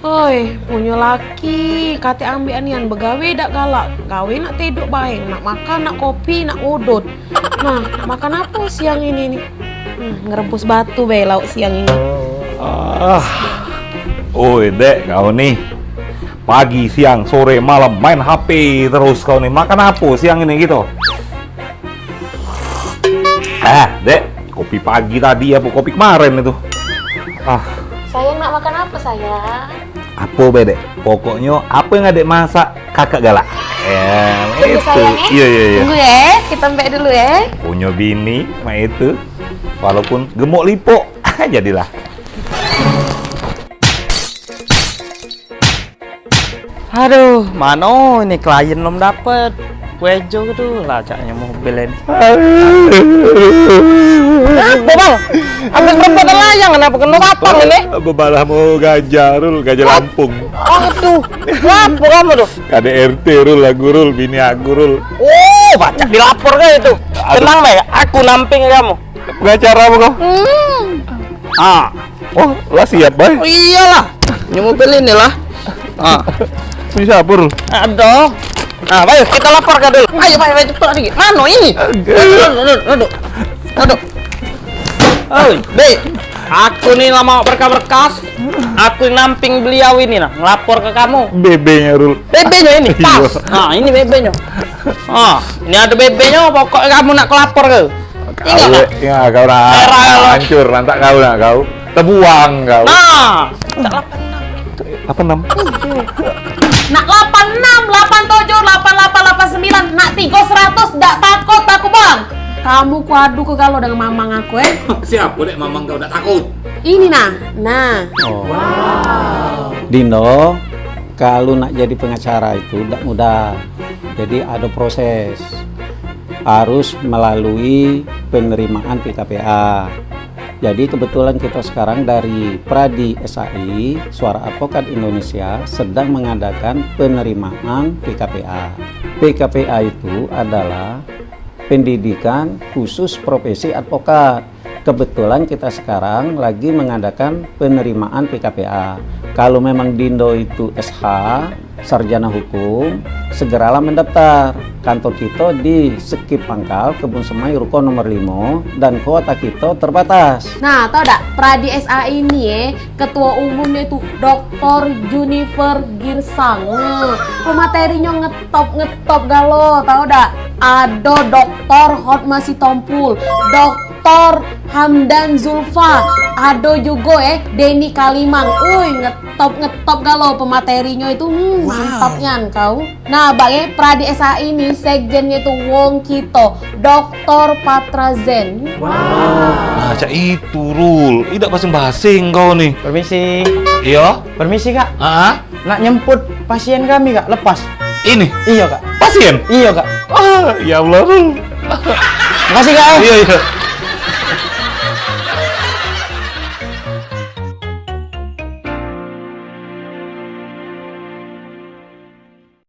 Hoi, punya laki, kate ambil anian begawe dak galak, gawe nak tidur baik, nak makan, nak kopi, nak udut. Nah, nak makan apa siang ini nih? Ngerebus batu be lauk siang ini. Oi dek, kau nih pagi, siang, sore, malam main HP terus kau nih. Makan apa siang ini gitu? Dek, kopi pagi tadi apa kopi kemarin itu? Sayang nak makan apa sayang? Apa be dek? Pokoknya apa yang adek masak kakak galak. Tunggu Itu. sayang ya. Iya. Tunggu ya, kita mbak dulu ya. Punya bini, mah itu. Walaupun gemuk lipo, jadilah. Aduh, mana ini klien belum dapet. Kuejo gitu lah caknya mobil ini. Apa bang? Habis perempatan layang kenapa kena kapang ini? Bebalah mau gajah Lampung. Aduh, apa kamu tuh? KDRT Rul, lagu Rul, bini aku Rul. Oh, baca dilapor kayak itu. Tenang Meg, aku namping kamu. Pengacara apa kau? Oh, lah siap bay. Oh, iyalah, ini mobil ini lah. Bisa Rul. Aduh. Nah, ayo kita lapor ke dulu. Ayo cepat lagi. Mana ini? Aduh. Oi, Be. Aku nih lama berkas-berkas. Aku namping beliau ini nah, ngelapor ke kamu. BB-nya Rul. BB-nya ini pas. Nah, ini BB-nya. Ini ada BB-nya, pokoknya kamu nak kelapor ke. Ingat. Ya, kau nak hancur, lantak kau. Terbuang kau. Nah, 86. Nak 86, 87, 88, 89, nak 300, dak takut aku bang. Kamu kuadu ke galau dengan mamang aku Siapa dek mamang kau tak takut? Ini nah. Dino, kalau nak jadi pengacara itu tidak mudah. Jadi ada proses. Harus melalui penerimaan PKPA. Jadi kebetulan kita sekarang dari Pradi SAI, Suara Advokat Indonesia, sedang mengadakan penerimaan PKPA. PKPA itu adalah pendidikan khusus profesi advokat. Kebetulan kita sekarang lagi mengadakan penerimaan PKPA. Kalau memang Dindo itu SH, sarjana hukum, segeralah mendaftar. Kantor kita di Sekip Pangkal, Kebun Semai, Ruko nomor 5, dan kuota kita terbatas. Nah, tau dak, Pradi SA ini ketua umumnya itu Dr. Junifer Girsang. Pematerinya ngetop galo, tau dak? Ada Dr. Hotma Sitompul, Dr. Hamdan Zulfa, ada juga Denny Kalimang. Ngetop galo pematerinya itu mantapnya kau. Nah, bagi Pradi SA ini sekjennya itu Wong Kito, Dr. Patrazen. Nah, cak itu Rul. Tidak basing-basing kau nih. permisi. Iya? Permisi, Kak. Nak nyemput pasien kami, Kak. Lepas. Ini Iya, Kak. pasien. Iya, Kak. Ya Allah Rul. Makasih, Kak. Iya.